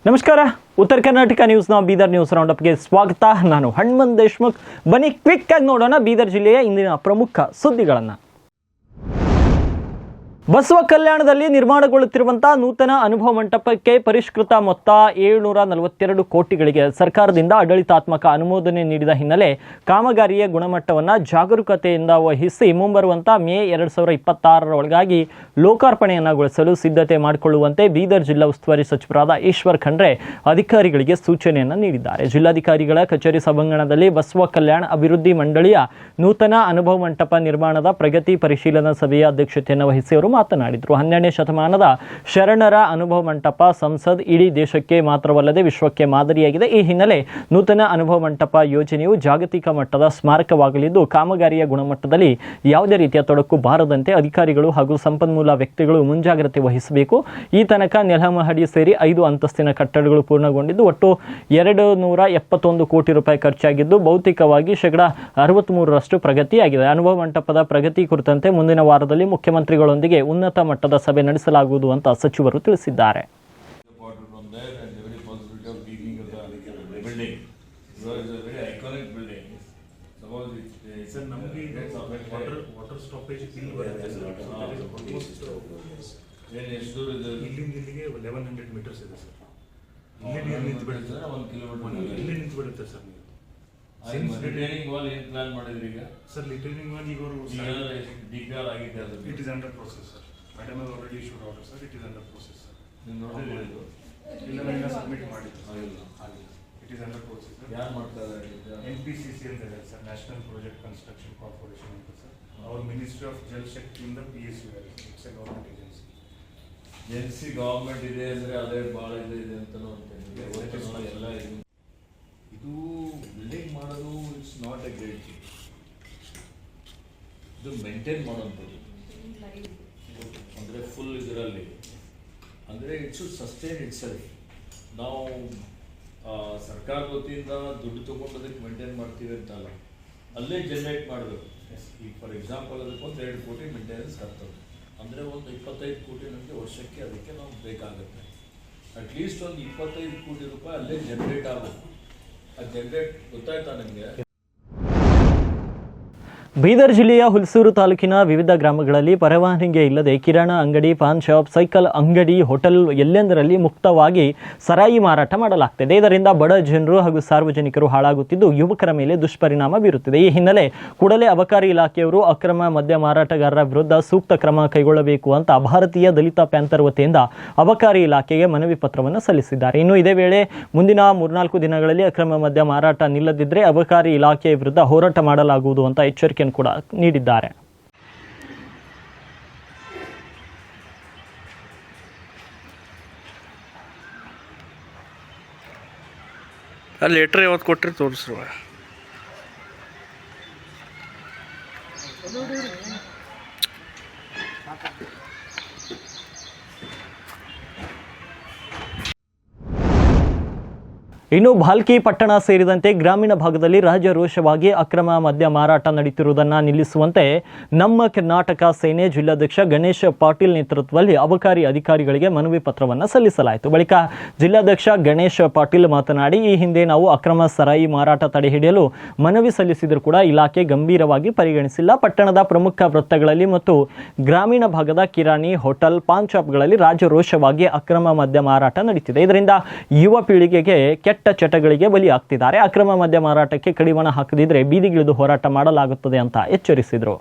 ನಮಸ್ಕಾರ. ಉತ್ತರ ಕರ್ನಾಟಕ ನ್ಯೂಸ್ನ ಬೀದರ್ ನ್ಯೂಸ್ ರೌಂಡಪ್ಗೆ ಸ್ವಾಗತ. ನಾನು ಹನುಮಂತ್ ದೇಶ್ಮುಖ್. ಬನ್ನಿ ಕ್ವಿಕ್ ಆಗಿ ನೋಡೋಣ ಬೀದರ್ ಜಿಲ್ಲೆಯ ಇಂದಿನ ಪ್ರಮುಖ ಸುದ್ದಿಗಳನ್ನು. ಬಸವ ಕಲ್ಯಾಣದಲ್ಲಿ ನಿರ್ಮಾಣಗೊಳ್ಳುತ್ತಿರುವಂತಹ ನೂತನ ಅನುಭವ ಮಂಟಪಕ್ಕೆ ಪರಿಷ್ಕೃತ ಮೊತ್ತ 742 ಕೋಟಿಗಳಿಗೆ ಸರ್ಕಾರದಿಂದ ಆಡಳಿತಾತ್ಮಕ ಅನುಮೋದನೆ ನೀಡಿದ ಹಿನ್ನೆಲೆ ಕಾಮಗಾರಿಯ ಗುಣಮಟ್ಟವನ್ನು ಜಾಗರೂಕತೆಯಿಂದ ವಹಿಸಿ ಮುಂಬರುವಂತಹ ಮೇ 2026 ಒಳಗಾಗಿ ಲೋಕಾರ್ಪಣೆಯನ್ನಗೊಳಿಸಲು ಸಿದ್ಧತೆ ಮಾಡಿಕೊಳ್ಳುವಂತೆ ಬೀದರ್ ಜಿಲ್ಲಾ ಉಸ್ತುವಾರಿ ಸಚಿವರಾದ ಈಶ್ವರ್ ಖಂಡ್ರೆ ಅಧಿಕಾರಿಗಳಿಗೆ ಸೂಚನೆಯನ್ನು ನೀಡಿದ್ದಾರೆ. ಜಿಲ್ಲಾಧಿಕಾರಿಗಳ ಕಚೇರಿ ಸಭಾಂಗಣದಲ್ಲಿ ಬಸವ ಕಲ್ಯಾಣ ಅಭಿವೃದ್ಧಿ ಮಂಡಳಿಯ ನೂತನ ಅನುಭವ ಮಂಟಪ ನಿರ್ಮಾಣದ ಪ್ರಗತಿ ಪರಿಶೀಲನಾ ಸಭೆಯ ಅಧ್ಯಕ್ಷತೆಯನ್ನು ವಹಿಸಿ ಅವರು ಮಾತನಾಡಿದರು. 12ನೇ ಶತಮಾನದ ಶರಣರ ಅನುಭವ ಮಂಟಪ ಸಂಸದ್ ಇಡೀ ದೇಶಕ್ಕೆ ಮಾತ್ರವಲ್ಲದೆ ವಿಶ್ವಕ್ಕೆ ಮಾದರಿಯಾಗಿದೆ. ಈ ಹಿನ್ನೆಲೆ ನೂತನ ಅನುಭವ ಮಂಟಪ ಯೋಜನೆಯು ಜಾಗತಿಕ ಮಟ್ಟದ ಸ್ಮಾರಕವಾಗಲಿದ್ದು ಕಾಮಗಾರಿಯ ಗುಣಮಟ್ಟದಲ್ಲಿ ಯಾವುದೇ ರೀತಿಯ ತೊಡಕು ಬಾರದಂತೆ ಅಧಿಕಾರಿಗಳು ಹಾಗೂ ಸಂಪನ್ಮೂಲ ವ್ಯಕ್ತಿಗಳು ಮುಂಜಾಗ್ರತೆ ವಹಿಸಬೇಕು. ಈ ತನಕ ನೆಲಮಹಡಿ ಸೇರಿ 5 ಅಂತಸ್ತಿನ ಕಟ್ಟಡಗಳು ಪೂರ್ಣಗೊಂಡಿದ್ದು ಒಟ್ಟು 271 ಕೋಟಿ ರೂಪಾಯಿ ಖರ್ಚಾಗಿದ್ದು ಭೌತಿಕವಾಗಿ 63% ಪ್ರಗತಿಯಾಗಿದೆ. ಅನುಭವ ಮಂಟಪದ ಪ್ರಗತಿ ಕುರಿತಂತೆ ಮುಂದಿನ ವಾರದಲ್ಲಿ ಮುಖ್ಯಮಂತ್ರಿಗಳೊಂದಿಗೆ ಉನ್ನತ ಮಟ್ಟದ ಸಭೆ ನಡೆಸಲಾಗುವುದು ಅಂತ ಸಚಿವರು ತಿಳಿಸಿದ್ದಾರೆ. ರಿಟೈನಿಂಗ್ ವಾಲ್ ಏನು ಪ್ಲಾನ್ ಮಾಡಿದ್ರಿ ಈಗ? ಸರ್ ರಿಟೈನಿಂಗ್ ವಾಲ್ ಈಗ ಡಿಪಿಆರ್ ಆಗಿದೆ, ಅದು it is under process sir. Madam has already issued order sir. It is under process sir. ನೀವು ನೋಡಿದ್ರೆ ಇದು ಇಲ್ಲ, ನಾನು ಸಬ್ಮಿಟ್ ಮಾಡಿದ್ದು ಆಗಿಲ್ಲ. It is under process sir. ಯಾರು ಮಾಡ್ತಾ ಇದ್ದಾರೆ? NPCC ಅಂತ ಇದೆ sir, national project construction corporation ಅಂತ ಸರ್. ಅವ್ರ ಮಿನಿಸ್ಟ್ರಿ ಆಫ್ ಜಲ್ ಶಕ್ತಿಯಿಂದ PSU ಇದೆ. It's A government agency government ಇದೆ ಅಂದರೆ ಅದೇ ಭಾಳ ಇದೆ ಅಂತಲೂ ಅಂತ ಎಲ್ಲ ಇದು ಬಿಲ್ಡಿಂಗ್ ಮಾಡೋದು it's not A great thing. ಇದು ಮೇಂಟೈನ್ ಮಾಡೋಂಥದ್ದು ಅಂದರೆ ಫುಲ್ ಇದರಲ್ಲಿ ಅಂದರೆ it should sustain it self. ನಾವು ಸರ್ಕಾರದ ವತಿಯಿಂದ ದುಡ್ಡು ತೊಗೊಂಡೋದಕ್ಕೆ ಮೇಂಟೈನ್ ಮಾಡ್ತೀವಿ ಅಂತಲ್ಲ, ಅಲ್ಲೇ ಜನರೇಟ್ ಮಾಡಬೇಕು. ಈಗ ಫಾರ್ ಎಕ್ಸಾಂಪಲ್ ಅದಕ್ಕೆ ಒಂದು 2 ಕೋಟಿ ಮೇಂಟೆನೆನ್ಸ್ ಆಗ್ತದೆ ಅಂದರೆ ಒಂದು 25 ಕೋಟಿ ನಮಗೆ ವರ್ಷಕ್ಕೆ ಅದಕ್ಕೆ ನಾವು ಬೇಕಾಗುತ್ತೆ. ಅಟ್ಲೀಸ್ಟ್ ಒಂದು 25 ಕೋಟಿ ರೂಪಾಯಿ ಅಲ್ಲೇ ಜನರೇಟ್ ಆಗಬೇಕು. ಗೊತ್ತಾಯ್ತಾ ನಿಮಗೆ? ಬೀದರ್ ಜಿಲ್ಲೆಯ ಹುಲ್ಸೂರು ತಾಲೂಕಿನ ವಿವಿಧ ಗ್ರಾಮಗಳಲ್ಲಿ ಪರವಾನಗಿ ಇಲ್ಲದೆ ಕಿರಾಣ ಅಂಗಡಿ, ಪಾನ್ ಶಾಪ್, ಸೈಕಲ್ ಅಂಗಡಿ, ಹೋಟೆಲ್ ಎಲ್ಲೆಂದರಲ್ಲಿ ಮುಕ್ತವಾಗಿ ಸರಾಯಿ ಮಾರಾಟ ಮಾಡಲಾಗ್ತಿದೆ. ಇದರಿಂದ ಬಡ ಜನರು ಹಾಗೂ ಸಾರ್ವಜನಿಕರು ಹಾಳಾಗುತ್ತಿದ್ದು ಯುವಕರ ಮೇಲೆ ದುಷ್ಪರಿಣಾಮ ಬೀರುತ್ತಿದೆ. ಈ ಹಿನ್ನೆಲೆ ಕೂಡಲೇ ಅಬಕಾರಿ ಇಲಾಖೆಯವರು ಅಕ್ರಮ ಮದ್ಯ ಮಾರಾಟಗಾರರ ವಿರುದ್ಧ ಸೂಕ್ತ ಕ್ರಮ ಕೈಗೊಳ್ಳಬೇಕು ಅಂತ ಭಾರತೀಯ ದಲಿತ ಪ್ಯಾಂಥರ್ ವತಿಯಿಂದ ಅಬಕಾರಿ ಇಲಾಖೆಗೆ ಮನವಿ ಪತ್ರವನ್ನು ಸಲ್ಲಿಸಿದ್ದಾರೆ. ಇನ್ನು ಇದೇ ವೇಳೆ ಮುಂದಿನ 3-4 ದಿನಗಳಲ್ಲಿ ಅಕ್ರಮ ಮದ್ಯ ಮಾರಾಟ ನಿಲ್ಲದಿದ್ದರೆ ಅಬಕಾರಿ ಇಲಾಖೆಯ ವಿರುದ್ಧ ಹೋರಾಟ ಮಾಡಲಾಗುವುದು ಅಂತ ಎಚ್ಚರಿಕೆ ಕೂಡ ನೀಡಿದ್ದಾರೆ. ಲೆಟ್ರ್ ಯಾವತ್ತು ಕೊಟ್ಟರೆ ತೋರಿಸ್ರು. ಇನ್ನು ಭಾಲ್ಕಿ ಪಟ್ಟಣ ಸೇರಿದಂತೆ ಗ್ರಾಮೀಣ ಭಾಗದಲ್ಲಿ ರಾಜರೋಷವಾಗಿ ಅಕ್ರಮ ಮದ್ಯ ಮಾರಾಟ ನಡೆಯುತ್ತಿರುವುದನ್ನು ನಿಲ್ಲಿಸುವಂತೆ ನಮ್ಮ ಕರ್ನಾಟಕ ಸೇನೆ ಜಿಲ್ಲಾಧ್ಯಕ್ಷ ಗಣೇಶ್ ಪಾಟೀಲ್ ನೇತೃತ್ವದಲ್ಲಿ ಅಬಕಾರಿ ಅಧಿಕಾರಿಗಳಿಗೆ ಮನವಿ ಪತ್ರವನ್ನು ಸಲ್ಲಿಸಲಾಯಿತು. ಬಳಿಕ ಜಿಲ್ಲಾಧ್ಯಕ್ಷ ಗಣೇಶ್ ಪಾಟೀಲ್ ಮಾತನಾಡಿ, ಈ ಹಿಂದೆ ನಾವು ಅಕ್ರಮ ಸರಾಯಿ ಮಾರಾಟ ತಡೆಹಿಡಿಯಲು ಮನವಿ ಸಲ್ಲಿಸಿದರೂ ಕೂಡ ಇಲಾಖೆ ಗಂಭೀರವಾಗಿ ಪರಿಗಣಿಸಿಲ್ಲ. ಪಟ್ಟಣದ ಪ್ರಮುಖ ವೃತ್ತಗಳಲ್ಲಿ ಮತ್ತು ಗ್ರಾಮೀಣ ಭಾಗದ ಕಿರಾಣಿ, ಹೋಟೆಲ್, ಪಾನ್ ಶಾಪ್ಗಳಲ್ಲಿ ರಾಜರೋಷವಾಗಿ ಅಕ್ರಮ ಮದ್ಯ ಮಾರಾಟ ನಡೆಯುತ್ತಿದೆ. ಇದರಿಂದ ಯುವ ಪೀಳಿಗೆಗೆ ಕೆಟ್ಟ ಚಟಗಳಿಗೆ ಬಲಿಯಾಗ್ತಿದ್ದಾರೆ. ಅಕ್ರಮ ಮದ್ಯ ಮಾರಾಟಕ್ಕೆ ಕಡಿವಾಣ ಹಾಕದಿದ್ರೆ ಬೀದಿಗಿಳಿದು ಹೋರಾಟ ಮಾಡಲಾಗುತ್ತದೆ ಅಂತ ಎಚ್ಚರಿಸಿದರು.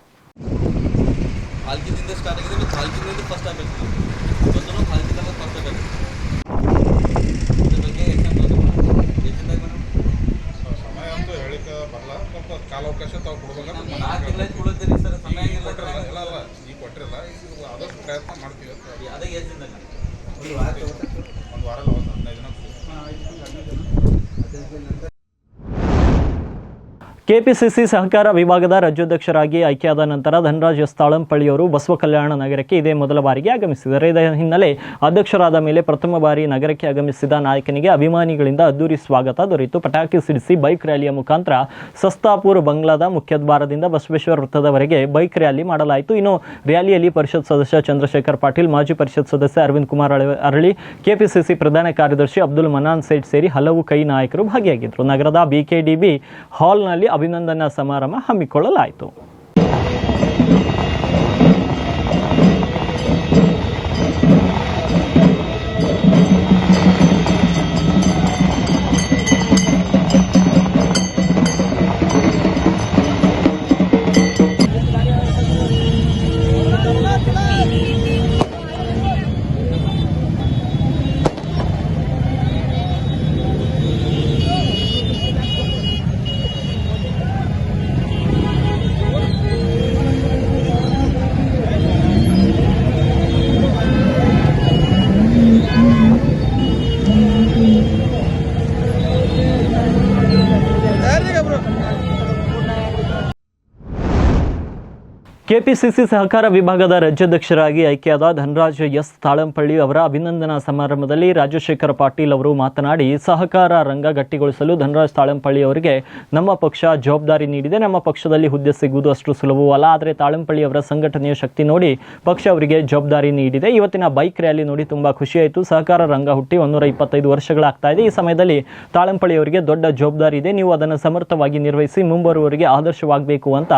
ಕೆಪಿಸಿಸಿ ಸಹಕಾರ ವಿಭಾಗದ ರಾಜ್ಯಾಧ್ಯಕ್ಷರಾಗಿ ಆಯ್ಕೆಯಾದ ನಂತರ ಧನರಾಜ್ ಎಸ್ ತಾಳಂಪಳ್ಳಿಯವರು ಬಸವ ಕಲ್ಯಾಣ ನಗರಕ್ಕೆ ಇದೇ ಮೊದಲ ಬಾರಿಗೆ ಆಗಮಿಸಿದ್ದಾರೆ. ಇದರ ಹಿನ್ನೆಲೆ ಅಧ್ಯಕ್ಷರಾದ ಮೇಲೆ ಪ್ರಥಮ ಬಾರಿ ನಗರಕ್ಕೆ ಆಗಮಿಸಿದ ನಾಯಕನಿಗೆ ಅಭಿಮಾನಿಗಳಿಂದ ಅದ್ದೂರಿ ಸ್ವಾಗತ ದೊರೆಯಿತು. ಪಟಾಕಿ ಸಿಡಿಸಿ ಬೈಕ್ ರ್ಯಾಲಿಯ ಮುಖಾಂತರ ಸಸ್ತಾಪುರ್ ಬಂಗ್ಲಾದ ಮುಖ್ಯದ್ವಾರದಿಂದ ಬಸವೇಶ್ವರ ವೃತ್ತದವರೆಗೆ ಬೈಕ್ ರ್ಯಾಲಿ ಮಾಡಲಾಯಿತು. ಇನ್ನು ರ್ಯಾಲಿಯಲ್ಲಿ ಪರಿಷತ್ ಸದಸ್ಯ ಚಂದ್ರಶೇಖರ್ ಪಾಟೀಲ್, ಮಾಜಿ ಪರಿಷತ್ ಸದಸ್ಯ ಅರವಿಂದ್ ಕುಮಾರ್ ಅರಳಿ, ಕೆಪಿಸಿಸಿ ಪ್ರಧಾನ ಕಾರ್ಯದರ್ಶಿ ಅಬ್ದುಲ್ ಮನಾನ್ ಸೇಠ್ ಸೇರಿ ಹಲವು ಕೈ ನಾಯಕರು ಭಾಗಿಯಾಗಿದ್ದರು. ನಗರದ ಬಿಕೆಡಿಬಿ ಹಾಲ್ನಲ್ಲಿ ಅಭಿನಂದನಾ ಸಮಾರಂಭ ಹಮ್ಮಿಕೊಳ್ಳಲಾಯಿತು. ಕೆಪಿಸಿಸಿ ಸಹಕಾರ ವಿಭಾಗದ ರಾಜ್ಯಾಧ್ಯಕ್ಷರಾಗಿ ಆಯ್ಕೆಯಾದ ಧನರಾಜ್ ಎಸ್ ತಾಳಂಪಳ್ಳಿ ಅವರ ಅಭಿನಂದನಾ ಸಮಾರಂಭದಲ್ಲಿ ರಾಜಶೇಖರ ಪಾಟೀಲ್ ಅವರು ಮಾತನಾಡಿ, ಸಹಕಾರ ರಂಗ ಗಟ್ಟಿಗೊಳಿಸಲು ಧನರಾಜ್ ತಾಳಂಪಳ್ಳಿ ಅವರಿಗೆ ನಮ್ಮ ಪಕ್ಷ ಜವಾಬ್ದಾರಿ ನೀಡಿದೆ. ನಮ್ಮ ಪಕ್ಷದಲ್ಲಿ ಹುದ್ದೆ ಸಿಗುವುದು ಅಷ್ಟು ಸುಲಭವೂ ಅಲ್ಲ. ಆದರೆ ತಾಳಂಪಳ್ಳಿ ಅವರ ಸಂಘಟನೆಯ ಶಕ್ತಿ ನೋಡಿ ಪಕ್ಷ ಅವರಿಗೆ ಜವಾಬ್ದಾರಿ ನೀಡಿದೆ. ಇವತ್ತಿನ ಬೈಕ್ ರ್ಯಾಲಿ ನೋಡಿ ತುಂಬಾ ಖುಷಿಯಾಯಿತು. ಸಹಕಾರ ರಂಗ ಹುಟ್ಟಿ 125 ವರ್ಷಗಳಾಗ್ತಾ ಇದೆ. ಈ ಸಮಯದಲ್ಲಿ ತಾಳಂಪಳ್ಳಿ ಅವರಿಗೆ ದೊಡ್ಡ ಜವಾಬ್ದಾರಿ ಇದೆ. ನೀವು ಅದನ್ನು ಸಮರ್ಥವಾಗಿ ನಿರ್ವಹಿಸಿ ಮುಂಬರುವವರಿಗೆ ಆದರ್ಶವಾಗಬೇಕು ಅಂತ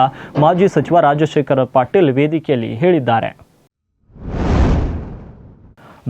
ಮಾಜಿ ಸಚಿವ ರಾಜಶೇಖರ ಪಾಟೀಲ್ ವೇದಿಕೆಯಲ್ಲಿ ಹೇಳಿದ್ದಾರೆ.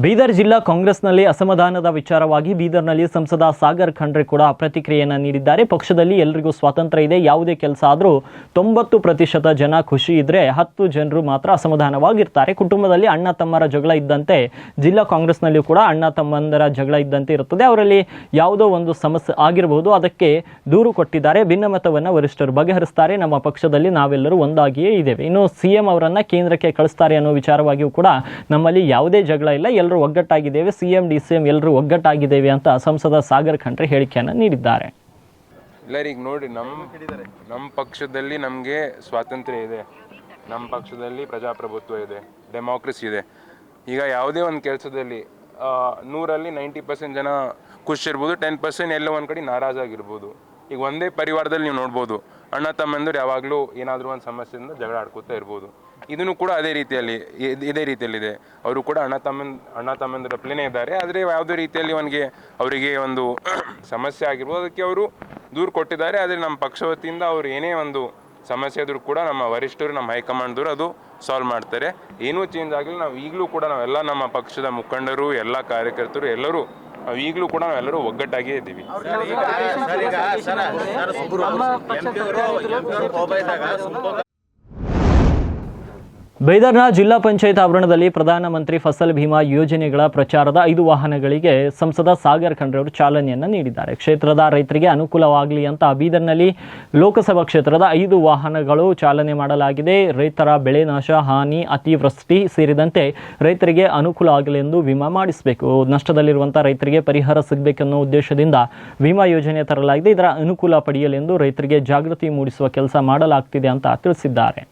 ಬೀದರ್ ಜಿಲ್ಲಾ ಕಾಂಗ್ರೆಸ್ನಲ್ಲಿ ಅಸಮಾಧಾನದ ವಿಚಾರವಾಗಿ ಬೀದರ್ನಲ್ಲಿ ಸಂಸದ ಸಾಗರ್ ಖಂಡ್ರೆ ಕೂಡ ಪ್ರತಿಕ್ರಿಯೆಯನ್ನು ನೀಡಿದ್ದಾರೆ. ಪಕ್ಷದಲ್ಲಿ ಎಲ್ಲರಿಗೂ ಸ್ವಾತಂತ್ರ್ಯ ಇದೆ. ಯಾವುದೇ ಕೆಲಸ ಆದರೂ 90% ಜನ ಖುಷಿ ಇದ್ರೆ 10 ಜನರು ಮಾತ್ರ ಅಸಮಾಧಾನವಾಗಿರ್ತಾರೆ. ಕುಟುಂಬದಲ್ಲಿ ಅಣ್ಣ ತಮ್ಮರ ಜಗಳ ಇದ್ದಂತೆ ಜಿಲ್ಲಾ ಕಾಂಗ್ರೆಸ್ನಲ್ಲಿಯೂ ಕೂಡ ಅಣ್ಣ ತಮ್ಮಂದರ ಜಗಳ ಇದ್ದಂತೆ ಇರುತ್ತದೆ. ಅವರಲ್ಲಿ ಯಾವುದೋ ಒಂದು ಸಮಸ್ಯೆ ಆಗಿರಬಹುದು, ಅದಕ್ಕೆ ದೂರು ಕೊಟ್ಟಿದ್ದಾರೆ. ಭಿನ್ನಮತವನ್ನು ವರಿಷ್ಠರು ಬಗೆಹರಿಸ್ತಾರೆ. ನಮ್ಮ ಪಕ್ಷದಲ್ಲಿ ನಾವೆಲ್ಲರೂ ಒಂದಾಗಿಯೇ ಇದ್ದೇವೆ. ಇನ್ನು ಸಿಎಂ ಅವರನ್ನ ಕೇಂದ್ರಕ್ಕೆ ಕಳಿಸ್ತಾರೆ ಅನ್ನೋ ವಿಚಾರವಾಗಿಯೂ ಕೂಡ ನಮ್ಮಲ್ಲಿ ಯಾವುದೇ ಜಗಳ ಇಲ್ಲ, ಎಲ್ಲರೂ ಒಗ್ಗಟ್ಟಾಗಿದ್ದೇವೆ, ಸಿಎಂ ಡಿಸಿಎಂ ಎಲ್ಲರೂ ಒಗ್ಗಟ್ಟಾಗಿದ್ದೇವೆ ಅಂತ ಸಂಸದ ಸಾಗರ್ ಖಂಡ್ರೆ ಹೇಳಿಕೆಯನ್ನು ನೀಡಿದ್ದಾರೆ. ಎಲ್ಲರಿಗೆ ನೋಡಿ, ನಮ್ಮ ಪಕ್ಷದಲ್ಲಿ ನಮಗೆ ಸ್ವಾತಂತ್ರ್ಯ ಇದೆ, ನಮ್ಮ ಪಕ್ಷದಲ್ಲಿ ಪ್ರಜಾಪ್ರಭುತ್ವ ಇದೆ, ಡೆಮಾಕ್ರಸಿ ಇದೆ. ಈಗ ಯಾವುದೇ ಒಂದು ಕೆಲಸದಲ್ಲಿ 100ರಲ್ಲಿ 90% ಜನ ಖುಷಿರ್ಬೋದು, 10% ಎಲ್ಲೋ ಒಂದು ಕಡೆ ನಾರಾಜಾಗಿರ್ಬೋದು. ಈಗ ಒಂದೇ ಪರಿವಾರದಲ್ಲಿ ನೀವು ನೋಡ್ಬೋದು, ಅಣ್ಣ ತಮ್ಮಂದರು ಯಾವಾಗಲೂ ಏನಾದರೂ ಒಂದು ಸಮಸ್ಯೆಯಿಂದ ಜಗಳ ಆಡ್ಕೋತಾ ಇರ್ಬೋದು. ಇದನ್ನು ಕೂಡ ಇದೇ ರೀತಿಯಲ್ಲಿದೆ. ಅವರು ಕೂಡ ಅಣ್ಣ ತಮ್ಮಂದಿರ ಪ್ಲೇನೇ ಇದ್ದಾರೆ. ಆದರೆ ಯಾವುದೇ ರೀತಿಯಲ್ಲಿ ಅವರಿಗೆ ಒಂದು ಸಮಸ್ಯೆ ಆಗಿರ್ಬೋದು, ಅದಕ್ಕೆ ಅವರು ದೂರು ಕೊಟ್ಟಿದ್ದಾರೆ. ಆದರೆ ನಮ್ಮ ಪಕ್ಷ ವತಿಯಿಂದ ಅವರು ಏನೇ ಒಂದು ಸಮಸ್ಯೆ ಇದ್ರೂ ಕೂಡ ನಮ್ಮ ವರಿಷ್ಠರು, ನಮ್ಮ ಹೈಕಮಾಂಡ್ದವರು ಅದು ಸಾಲ್ವ್ ಮಾಡ್ತಾರೆ. ಏನೂ ಚೇಂಜ್ ಆಗಿಲ್ಲ. ನಾವು ಈಗಲೂ ಕೂಡ ನಾವೆಲ್ಲ ನಮ್ಮ ಪಕ್ಷದ ಮುಖಂಡರು, ಎಲ್ಲ ಕಾರ್ಯಕರ್ತರು ಎಲ್ಲರೂ ಈಗಲೂ ಕೂಡ ನಾವೆಲ್ಲರೂ ಒಗ್ಗಟ್ಟಾಗಿಯೇ ಇದ್ದೀವಿ. ಬೀದರ್ನ ಜಿಲ್ಲಾ ಪಂಚಾಯತ್ ಆವರಣದಲ್ಲಿ ಪ್ರಧಾನಮಂತ್ರಿ ಫಸಲ್ ಭೀಮಾ ಯೋಜನೆಗಳ ಪ್ರಚಾರದ 5 ವಾಹನಗಳಿಗೆ ಸಂಸದ ಸಾಗರ್ ಖಂಡ್ರೆ ಅವರು ಚಾಲನೆಯನ್ನು ನೀಡಿದ್ದಾರೆ. ಕ್ಷೇತ್ರದ ರೈತರಿಗೆ ಅನುಕೂಲವಾಗಲಿ ಅಂತ ಬೀದರ್ನಲ್ಲಿ ಲೋಕಸಭಾ ಕ್ಷೇತ್ರದ 5 ವಾಹನಗಳು ಚಾಲನೆ ಮಾಡಲಾಗಿದೆ. ರೈತರ ಬೆಳೆ ನಾಶ, ಹಾನಿ, ಅತಿವೃಷ್ಟಿ ಸೇರಿದಂತೆ ರೈತರಿಗೆ ಅನುಕೂಲ ಆಗಲಿ ಎಂದು ವಿಮಾ ಮಾಡಿಸಬೇಕು, ನಷ್ಟದಲ್ಲಿರುವಂಥ ರೈತರಿಗೆ ಪರಿಹಾರ ಸಿಗಬೇಕೆನ್ನೋ ಉದ್ದೇಶದಿಂದ ವಿಮಾ ಯೋಜನೆ ತರಲಾಗಿದೆ. ಇದರ ಅನುಕೂಲ ಪಡೆಯಲೆಂದು ರೈತರಿಗೆ ಜಾಗೃತಿ ಮೂಡಿಸುವ ಕೆಲಸ ಮಾಡಲಾಗ್ತಿದೆ ಅಂತ ತಿಳಿಸಿದ್ದಾರೆ.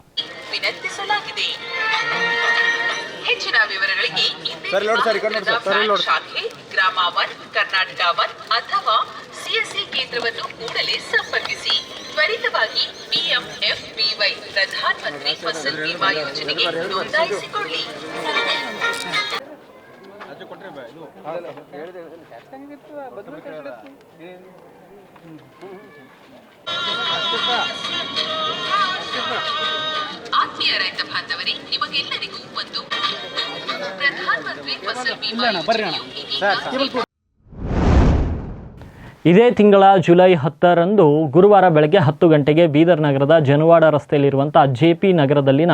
ಹೆಚ್ಚಿನ ವಿವರಗಳಿಗೆ ಶಾಖೆ, ಗ್ರಾಮ 1, ಕರ್ನಾಟಕ 1 ಅಥವಾ ಸಿಎಸ್ಸಿ ಕೇಂದ್ರವನ್ನು ಕೂಡಲೇ ಸಂಪರ್ಕಿಸಿ. ತ್ವರಿತವಾಗಿ PMFBY ಪ್ರಧಾನಮಂತ್ರಿ ಫಸಲ್ ಬಿಮಾ ಯೋಜನೆಗೆ ನೋಂದಾಯಿಸಿಕೊಳ್ಳಿ. ಆತ್ಮೀಯ ರೈತ ಬಾಂಧವರೇ, ನಿಮಗೆಲ್ಲರಿಗೂ ಒಂದು ಪ್ರಧಾನಮಂತ್ರಿ ಫಸಲ್ ಬಿಮಾ ಯೋಜನೆಯು ಇದೇ ತಿಂಗಳ ಜುಲೈ 10ರಂದು ಗುರುವಾರ ಬೆಳಗ್ಗೆ 10 ಗಂಟೆಗೆ ಬೀದರ್ ನಗರದ ಜನವಾಡ ರಸ್ತೆಯಲ್ಲಿರುವಂತಹ ಜೆಪಿ ನಗರದಲ್ಲಿನ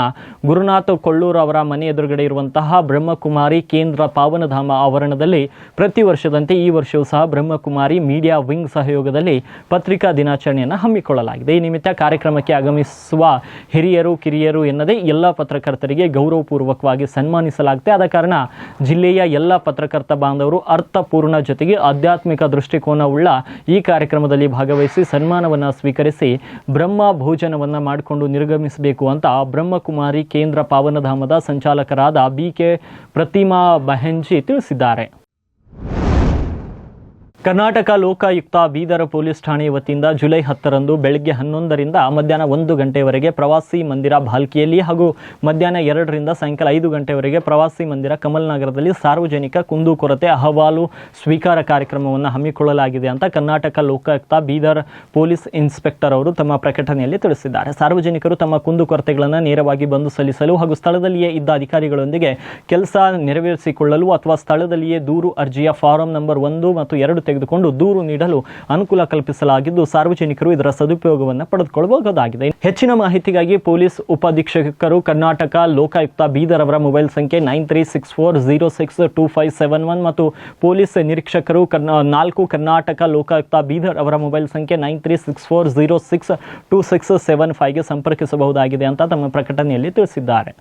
ಗುರುನಾಥ್ ಕೊಳ್ಳೂರ್ ಅವರ ಮನೆ ಎದುರುಗಡೆ ಇರುವಂತಹ ಬ್ರಹ್ಮಕುಮಾರಿ ಕೇಂದ್ರ ಪಾವನಧಾಮ ಆವರಣದಲ್ಲಿ ಪ್ರತಿ ವರ್ಷದಂತೆ ಈ ವರ್ಷವೂ ಸಹ ಬ್ರಹ್ಮಕುಮಾರಿ ಮೀಡಿಯಾ ವಿಂಗ್ ಸಹಯೋಗದಲ್ಲಿ ಪತ್ರಿಕಾ ದಿನಾಚರಣೆಯನ್ನು ಹಮ್ಮಿಕೊಳ್ಳಲಾಗಿದೆ. ಈ ನಿಮಿತ್ತ ಕಾರ್ಯಕ್ರಮಕ್ಕೆ ಆಗಮಿಸುವ ಹಿರಿಯರು ಕಿರಿಯರು ಎನ್ನದೇ ಎಲ್ಲ ಪತ್ರಕರ್ತರಿಗೆ ಗೌರವಪೂರ್ವಕವಾಗಿ ಸನ್ಮಾನಿಸಲಾಗುತ್ತೆ. ಆದ ಕಾರಣ ಜಿಲ್ಲೆಯ ಎಲ್ಲ ಪತ್ರಕರ್ತ ಬಾಂಧವರು ಅರ್ಥಪೂರ್ಣ ಜೊತೆಗೆ ಆಧ್ಯಾತ್ಮಿಕ ದೃಷ್ಟಿಕೋನವುಳ್ಳ ಈ ಕಾರ್ಯಕ್ರಮದಲ್ಲಿ ಭಾಗವಹಿಸಿ ಸನ್ಮಾನವನ್ನು ಸ್ವೀಕರಿಸಿ ಬ್ರಹ್ಮ ಭೋಜನವನ್ನು ಮಾಡಿಕೊಂಡು ನಿರ್ಗಮಿಸಬೇಕು ಅಂತ ಬ್ರಹ್ಮಕುಮಾರಿ ಕೇಂದ್ರ ಪಾವನಧಾಮದ ಸಂಚಾಲಕರಾದ BK ಪ್ರತಿಮಾ ಬಹೆಂಜಿ ತಿಳಿಸಿದ್ದಾರೆ. ಕರ್ನಾಟಕ ಲೋಕಾಯುಕ್ತ ಬೀದರ್ ಪೊಲೀಸ್ ಠಾಣೆ ವತಿಯಿಂದ ಜುಲೈ 10ರಂದು ಬೆಳಗ್ಗೆ 11ರಿಂದ ಮಧ್ಯಾಹ್ನ 1 ಗಂಟೆವರೆಗೆ ಪ್ರವಾಸಿ ಮಂದಿರ ಭಾಲ್ಕಿಯಲ್ಲಿ ಹಾಗೂ ಮಧ್ಯಾಹ್ನ 2ರಿಂದ ಸಾಯಂಕಾಲ 5 ಗಂಟೆವರೆಗೆ ಪ್ರವಾಸಿ ಮಂದಿರ ಕಮಲ್ ನಗರದಲ್ಲಿ ಸಾರ್ವಜನಿಕ ಕುಂದುಕೊರತೆ ಅಹವಾಲು ಸ್ವೀಕಾರ ಕಾರ್ಯಕ್ರಮವನ್ನು ಹಮ್ಮಿಕೊಳ್ಳಲಾಗಿದೆ ಅಂತ ಕರ್ನಾಟಕ ಲೋಕಾಯುಕ್ತ ಬೀದರ್ ಪೊಲೀಸ್ ಇನ್ಸ್ಪೆಕ್ಟರ್ ಅವರು ತಮ್ಮ ಪ್ರಕಟಣೆಯಲ್ಲಿ ತಿಳಿಸಿದ್ದಾರೆ. ಸಾರ್ವಜನಿಕರು ತಮ್ಮ ಕುಂದುಕೊರತೆಗಳನ್ನು ನೇರವಾಗಿ ಬಂದು ಸಲ್ಲಿಸಲು ಹಾಗೂ ಸ್ಥಳದಲ್ಲಿಯೇ ಇದ್ದ ಅಧಿಕಾರಿಗಳೊಂದಿಗೆ ಕೆಲಸ ನೆರವೇರಿಸಿಕೊಳ್ಳಲು ಅಥವಾ ಸ್ಥಳದಲ್ಲಿಯೇ ದೂರು ಅರ್ಜಿಯ ಫಾರಂ ನಂಬರ್ 1 ಮತ್ತು 2 ತೆಗೆದುಕೊಂಡು ದೂರು ನೀಡಲು ಅನುಕೂಲ ಕಲ್ಪಿಸಲಾಗಿದ್ದು ಸಾರ್ವಜನಿಕರು ಇದರ ಸದುಪಯೋಗವನ್ನು ಪಡೆದುಕೊಳ್ಳಬಹುದಾಗಿದೆ. ಹೆಚ್ಚಿನ ಮಾಹಿತಿಗಾಗಿ ಪೊಲೀಸ್ ಉಪಾಧೀಕ್ಷಕರು ಕರ್ನಾಟಕ ಲೋಕಾಯುಕ್ತ ಬೀದರ್ ಅವರ ಮೊಬೈಲ್ ಸಂಖ್ಯೆ 9364062571 ಮತ್ತು ಪೊಲೀಸ್ ನಿರೀಕ್ಷಕರು 4 ಕರ್ನಾಟಕ ಲೋಕಾಯುಕ್ತ ಬೀದರ್ ಅವರ ಮೊಬೈಲ್ ಸಂಖ್ಯೆ 9364062675ಗೆ ಸಂಪರ್ಕಿಸಬಹುದಾಗಿದೆ ಅಂತ ತಮ್ಮ ಪ್ರಕಟಣೆಯಲ್ಲಿ ತಿಳಿಸಿದ್ದಾರೆ.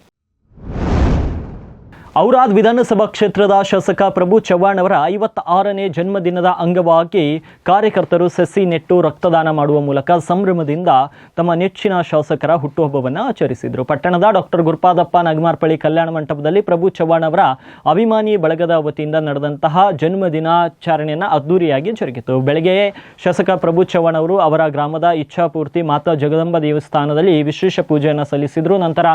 ಔರಾದ್ ವಿಧಾನಸಭಾ ಕ್ಷೇತ್ರದ ಶಾಸಕ ಪ್ರಭು ಚವ್ಹಾಣ್ ಅವರ 56ನೇ ಜನ್ಮದಿನದ ಅಂಗವಾಗಿ ಕಾರ್ಯಕರ್ತರು ಸಸಿ ನೆಟ್ಟು ರಕ್ತದಾನ ಮಾಡುವ ಮೂಲಕ ಸಂಭ್ರಮದಿಂದ ತಮ್ಮ ನೆಚ್ಚಿನ ಶಾಸಕರ ಹುಟ್ಟುಹಬ್ಬವನ್ನು ಆಚರಿಸಿದರು. ಪಟ್ಟಣದ ಡಾಕ್ಟರ್ ಗುರುಪಾದಪ್ಪ ನಾಗಮಾರ್ಪಳ್ಳಿ ಕಲ್ಯಾಣ ಮಂಟಪದಲ್ಲಿ ಪ್ರಭು ಚವ್ಹಾಣ್ ಅವರ ಅಭಿಮಾನಿ ಬಳಗದ ವತಿಯಿಂದ ನಡೆದಂತಹ ಜನ್ಮದಿನಾಚರಣೆಯನ್ನು ಅದ್ದೂರಿಯಾಗಿ ಜರುಗಿತು. ಬೆಳಗ್ಗೆ ಶಾಸಕ ಪ್ರಭು ಚವ್ಹಾಣ್ ಅವರು ಅವರ ಗ್ರಾಮದ ಇಚ್ಛಾಪೂರ್ತಿ ಮಾತಾ ಜಗದಂಬ ದೇವಸ್ಥಾನದಲ್ಲಿ ವಿಶೇಷ ಪೂಜೆಯನ್ನು ಸಲ್ಲಿಸಿದರು. ನಂತರ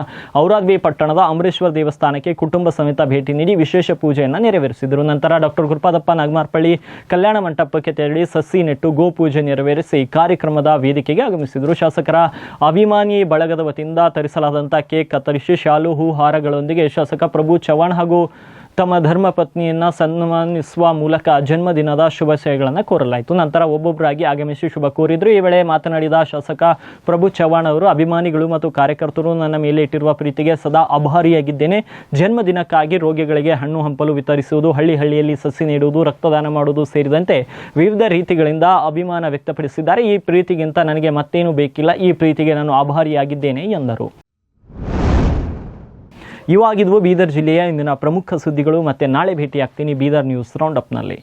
ಔರಾದ್ ಪಟ್ಟಣದ ಅಮರೇಶ್ವರ ದೇವಸ್ಥಾನಕ್ಕೆ ಕುಟುಂಬ ಭೇಟಿ ನೀಡಿ ವಿಶೇಷ ಪೂಜೆಯನ್ನು ನೆರವೇರಿಸಿದರು. ನಂತರ ಡಾಕ್ಟರ್ ಗುರುಪಾದಪ್ಪ ನಾಗಮಾರ್ಪಳ್ಳಿ ಕಲ್ಯಾಣ ಮಂಟಪಕ್ಕೆ ತೆರಳಿ ಸಸಿ ನೆಟ್ಟು ಗೋ ಪೂಜೆ ನೆರವೇರಿಸಿ ಕಾರ್ಯಕ್ರಮದ ವೇದಿಕೆಗೆ ಆಗಮಿಸಿದರು. ಶಾಸಕರ ಅಭಿಮಾನಿ ಬಳಗದ ವತಿಯಿಂದ ತರಿಸಲಾದಂತಹ ಕೇಕ್ ಕತ್ತರಿಸಿ ಶಾಲು ಹೂ ಹಾರಗಳೊಂದಿಗೆ ಶಾಸಕ ಪ್ರಭು ಚವ್ಹಾಣ್ ಹಾಗೂ ತಮ್ಮ ಧರ್ಮಪತ್ನಿಯನ್ನು ಸನ್ಮಾನಿಸುವ ಮೂಲಕ ಜನ್ಮದಿನದ ಶುಭಾಶಯಗಳನ್ನು ಕೋರಲಾಯಿತು. ನಂತರ ಒಬ್ಬೊಬ್ಬರಾಗಿ ಆಗಮಿಸಿ ಶುಭ ಕೋರಿದ್ರು. ಈ ವೇಳೆ ಮಾತನಾಡಿದ ಶಾಸಕ ಪ್ರಭು ಚವ್ಹಾಣ್ ಅವರು, ಅಭಿಮಾನಿಗಳು ಮತ್ತು ಕಾರ್ಯಕರ್ತರು ನನ್ನ ಮೇಲೆ ಇಟ್ಟಿರುವ ಪ್ರೀತಿಗೆ ಸದಾ ಆಭಾರಿಯಾಗಿದ್ದೇನೆ. ಜನ್ಮದಿನಕ್ಕಾಗಿ ರೋಗಿಗಳಿಗೆ ಹಣ್ಣು ಹಂಪಲು ವಿತರಿಸುವುದು, ಹಳ್ಳಿಯಲ್ಲಿ ಸಸಿ ನೀಡುವುದು, ರಕ್ತದಾನ ಮಾಡುವುದು ಸೇರಿದಂತೆ ವಿವಿಧ ರೀತಿಗಳಿಂದ ಅಭಿಮಾನ ವ್ಯಕ್ತಪಡಿಸಿದ್ದಾರೆ. ಈ ಪ್ರೀತಿಗಿಂತ ನನಗೆ ಮತ್ತೇನು ಬೇಕಿಲ್ಲ, ಈ ಪ್ರೀತಿಗೆ ನಾನು ಆಭಾರಿಯಾಗಿದ್ದೇನೆ ಎಂದರು. ಇವಾಗಿದ್ವು ಬೀದರ್ ಜಿಲ್ಲೆಯ ಇಂದಿನ ಪ್ರಮುಖ ಸುದ್ದಿಗಳು. ಮತ್ತೆ ನಾಳೆ ಭೇಟಿಯಾಗ್ತೀನಿ ಬೀದರ್ ನ್ಯೂಸ್ ರೌಂಡ್ ಅಪ್ನಲ್ಲಿ.